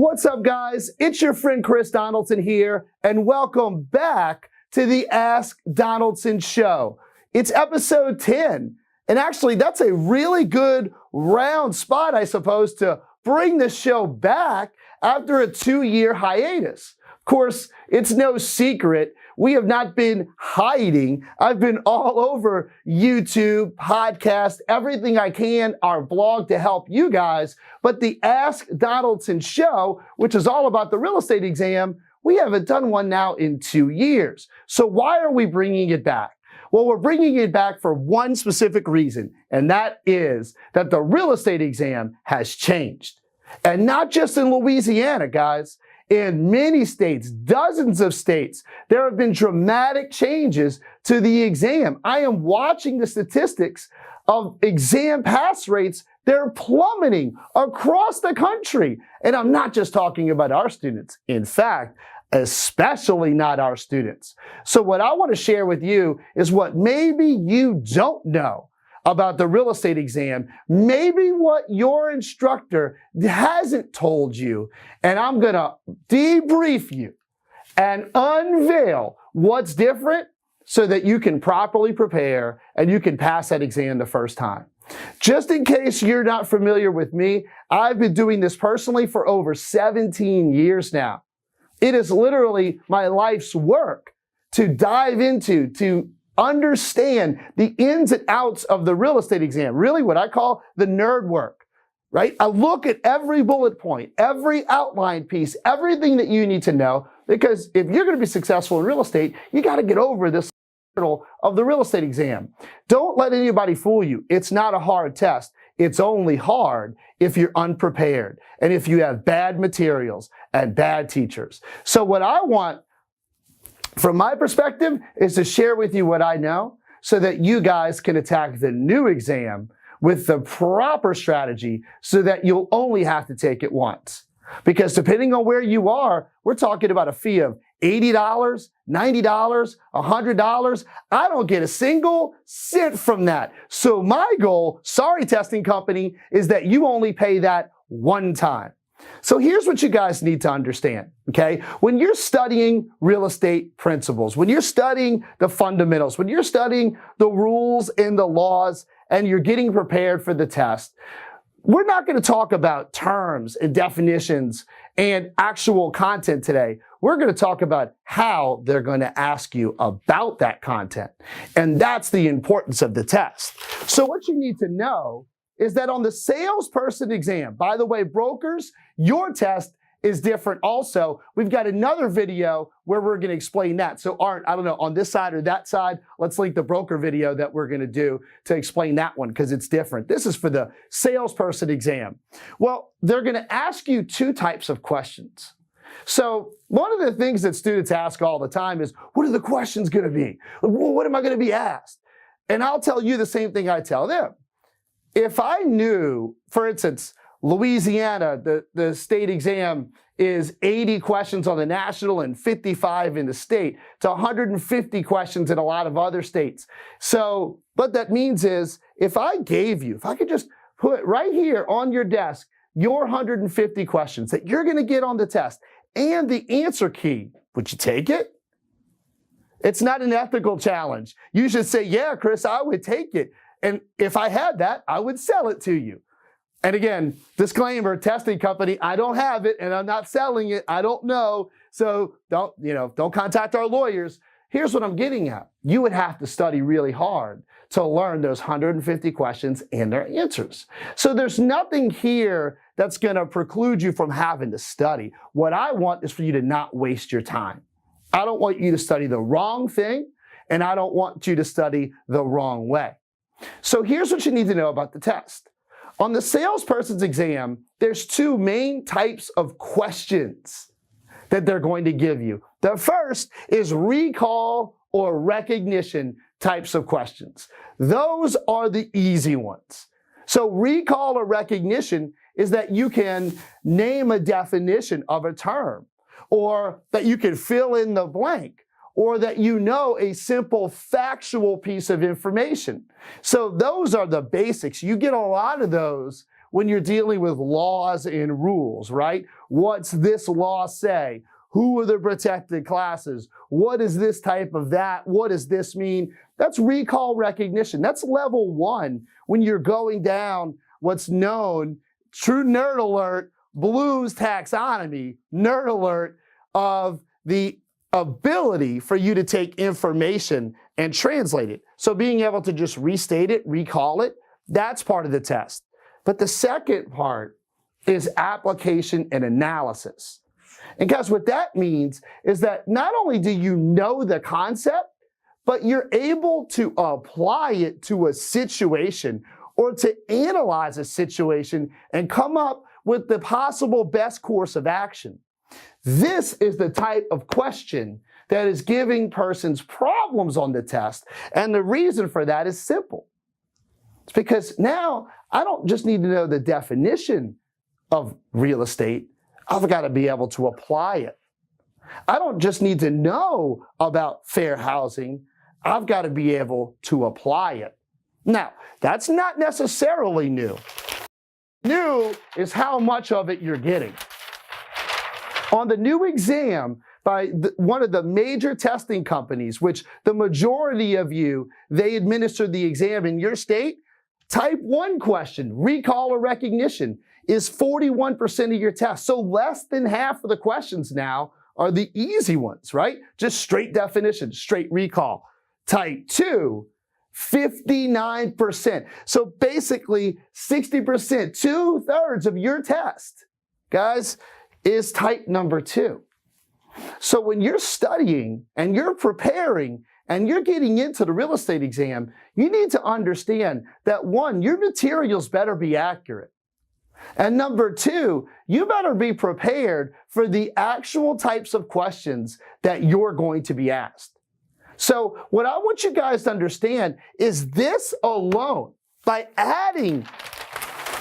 What's up, guys? It's your friend Chris Donaldson here, and welcome back to the Ask Donaldson Show. It's episode 10, and actually that's a really good round spot, I suppose, to bring the show back after a 2-year hiatus. Of course, it's no secret we have not been hiding. I've been all over YouTube, podcast, everything I can, our blog to help you guys. But the Ask Donaldson Show, which is all about the real estate exam, we haven't done one now in 2 years. So why are we bringing it back? Well, we're bringing it back for one specific reason, and that is that the real estate exam has changed. And not just in Louisiana, guys. In many states, dozens of states, there have been dramatic changes to the exam. I am watching the statistics of exam pass rates. They're plummeting across the country. And I'm not just talking about our students. In fact, especially not our students. So what I want to share with you is what maybe you don't know about the real estate exam, maybe what your instructor hasn't told you, and I'm going to debrief you and unveil what's different so that you can properly prepare and you can pass that exam the first time. Just in case you're not familiar with me, I've been doing this personally for over 17 years now. It is literally my life's work to dive into, to understand the ins and outs of the real estate exam, really what I call the nerd work, right? I look at every bullet point, every outline piece, everything that you need to know, because if you're going to be successful in real estate, you got to get over this hurdle of the real estate exam. Don't let anybody fool you. It's not a hard test. It's only hard if you're unprepared and if you have bad materials and bad teachers. So what I want from my perspective is to share with you what I know so that you guys can attack the new exam with the proper strategy so that you'll only have to take it once. Because depending on where you are, we're talking about a fee of $80, $90, $100. I don't get a single cent from that. So my goal, sorry testing company, is that you only pay that one time. So here's what you guys need to understand, okay? When you're studying real estate principles, when you're studying the fundamentals, when you're studying the rules and the laws, and you're getting prepared for the test, we're not going to talk about terms and definitions and actual content today. We're going to talk about how they're going to ask you about that content. And that's the importance of the test. So what you need to know is that on the salesperson exam, by the way, brokers, your test is different also. We've got another video where we're going to explain that. So Art, I don't know, on this side or that side, let's link the broker video that we're going to do to explain that one because it's different. This is for the salesperson exam. Well, they're going to ask you two types of questions. So one of the things that students ask all the time is, what are the questions going to be? What am I going to be asked? And I'll tell you the same thing I tell them. If I knew, for instance, Louisiana, the state exam is 80 questions on the national and 55 in the state to 150 questions in a lot of other states. So what that means is if I could just put right here on your desk your 150 questions that you're going to get on the test and the answer key, would you take it? It's not an ethical challenge. You should say, yeah, Chris, I would take it. And if I had that, I would sell it to you. And again, disclaimer, testing company, I don't have it and I'm not selling it. I don't know. So don't contact our lawyers. Here's what I'm getting at. You would have to study really hard to learn those 150 questions and their answers. So there's nothing here that's going to preclude you from having to study. What I want is for you to not waste your time. I don't want you to study the wrong thing, and I don't want you to study the wrong way. So here's what you need to know about the test. On the salesperson's exam, there's two main types of questions that they're going to give you. The first is recall or recognition types of questions. Those are the easy ones. So recall or recognition is that you can name a definition of a term, or that you can fill in the blank, or that you know a simple factual piece of information. So those are the basics. You get a lot of those when you're dealing with laws and rules, right? what's this law say? Who are the protected classes? What is this type of that? What does this mean? That's recall recognition. That's level 1 when you're going down what's known, true nerd alert, Bloom's taxonomy, nerd alert, of the ability for you to take information and translate it. So being able to just restate it, recall it, that's part of the test. But the second part is application and analysis. And guys, what that means is that not only do you know the concept, but you're able to apply it to a situation or to analyze a situation and come up with the possible best course of action. This is the type of question that is giving persons problems on the test. And the reason for that is simple. It's because now I don't just need to know the definition of real estate. I've got to be able to apply it. I don't just need to know about fair housing. I've got to be able to apply it. Now, that's not necessarily new. New is how much of it you're getting. On the new exam by one of the major testing companies, which the majority of you, they administer the exam in your state, type 1 question, recall or recognition, is 41% of your test. So less than half of the questions now are the easy ones, right? Just straight definition, straight recall. Type 2, 59%. So basically 60%, 2/3 of your test, guys, is type number 2. So when you're studying and you're preparing and you're getting into the real estate exam, you need to understand that 1, your materials better be accurate. And number 2, you better be prepared for the actual types of questions that you're going to be asked. So what I want you guys to understand is this alone, by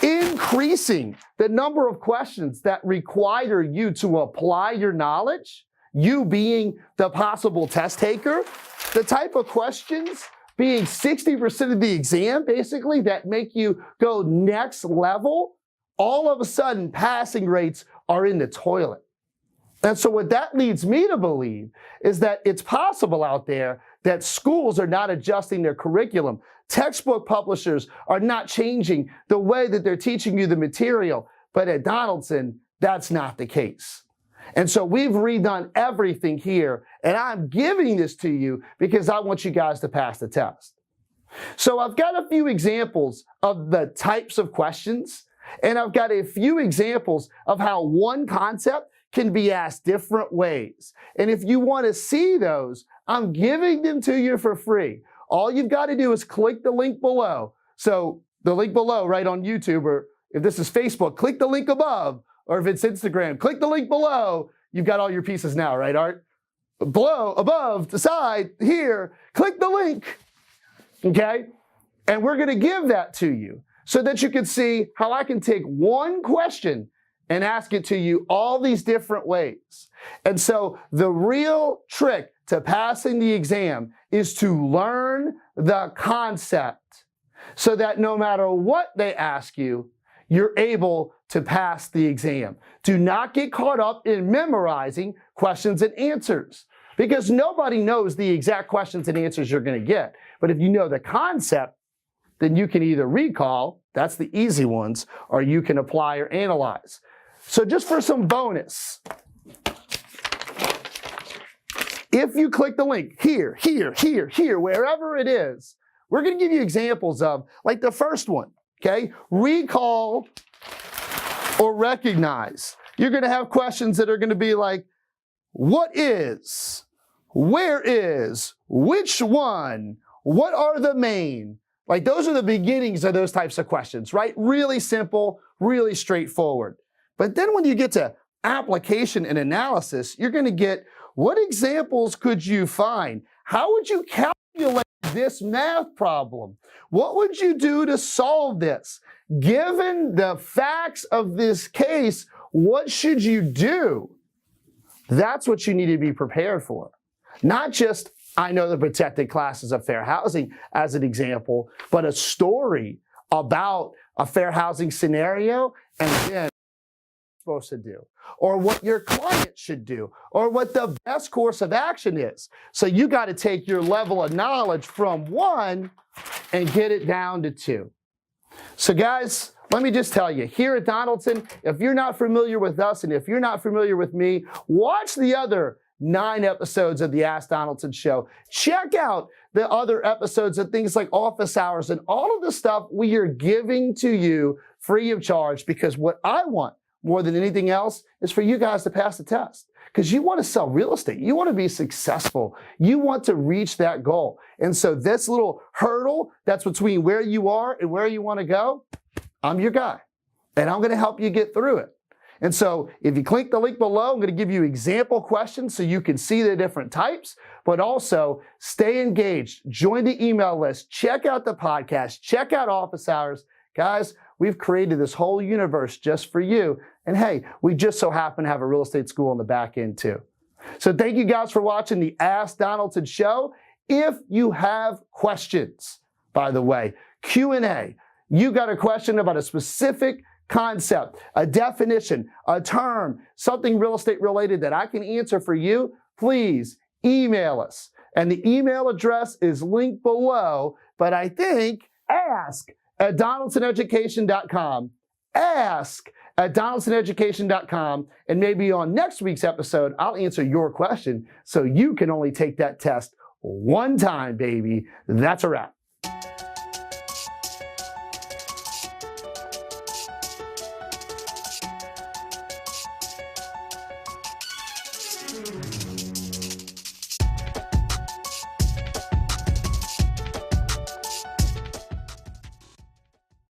increasing the number of questions that require you to apply your knowledge, you being the possible test taker, the type of questions being 60% of the exam, basically, that make you go next level, all of a sudden passing rates are in the toilet. And so what that leads me to believe is that it's possible out there that schools are not adjusting their curriculum. Textbook publishers are not changing the way that they're teaching you the material. But at Donaldson, that's not the case. And so we've redone everything here, and I'm giving this to you because I want you guys to pass the test. So I've got a few examples of the types of questions, and I've got a few examples of how one concept can be asked different ways. And if you want to see those, I'm giving them to you for free. All you've got to do is click the link below. So the link below, right on YouTube, or if this is Facebook, click the link above. Or if it's Instagram, click the link below. You've got all your pieces now, right, Art? Below, above, the side, here, click the link, okay? And we're gonna give that to you so that you can see how I can take one question and ask it to you all these different ways. And so the real trick to passing the exam is to learn the concept so that no matter what they ask you, you're able to pass the exam. Do not get caught up in memorizing questions and answers because nobody knows the exact questions and answers you're going to get. But if you know the concept, then you can either recall, that's the easy ones, or you can apply or analyze. So just for some bonus, if you click the link here, wherever it is, we're going to give you examples of, like the first one, okay? Recall or recognize. You're going to have questions that are going to be like, what is, where is, which one, what are the main? Like those are the beginnings of those types of questions, right? Really simple, really straightforward. But then when you get to application and analysis, you're going to get, what examples could you find? How would you calculate this math problem? What would you do to solve this? Given the facts of this case, what should you do? That's what you need to be prepared for. Not just, I know the protected classes of fair housing as an example, but a story about a fair housing scenario and then supposed to do, or what your client should do, or what the best course of action is. So you got to take your level of knowledge from 1 and get it down to 2. So guys, let me just tell you, here at Donaldson, if you're not familiar with us and if you're not familiar with me, watch the other 9 episodes of the Ask Donaldson Show. Check out the other episodes of things like office hours and all of the stuff we are giving to you free of charge, because what I want more than anything else is for you guys to pass the test, because you want to sell real estate. You want to be successful. You want to reach that goal. And so this little hurdle that's between where you are and where you want to go, I'm your guy, and I'm going to help you get through it. And so if you click the link below, I'm going to give you example questions so you can see the different types, but also stay engaged, join the email list, check out the podcast, check out office hours. Guys, we've created this whole universe just for you. And hey, we just so happen to have a real estate school on the back end too. So thank you guys for watching the Ask Donaldson Show. If you have questions, by the way, Q&A, you got a question about a specific concept, a definition, a term, something real estate related that I can answer for you, please email us. And the email address is linked below, but I think ask@donaldsoneducation.com. Ask@donaldsoneducation.com. And maybe on next week's episode, I'll answer your question so you can only take that test one time, baby. That's a wrap.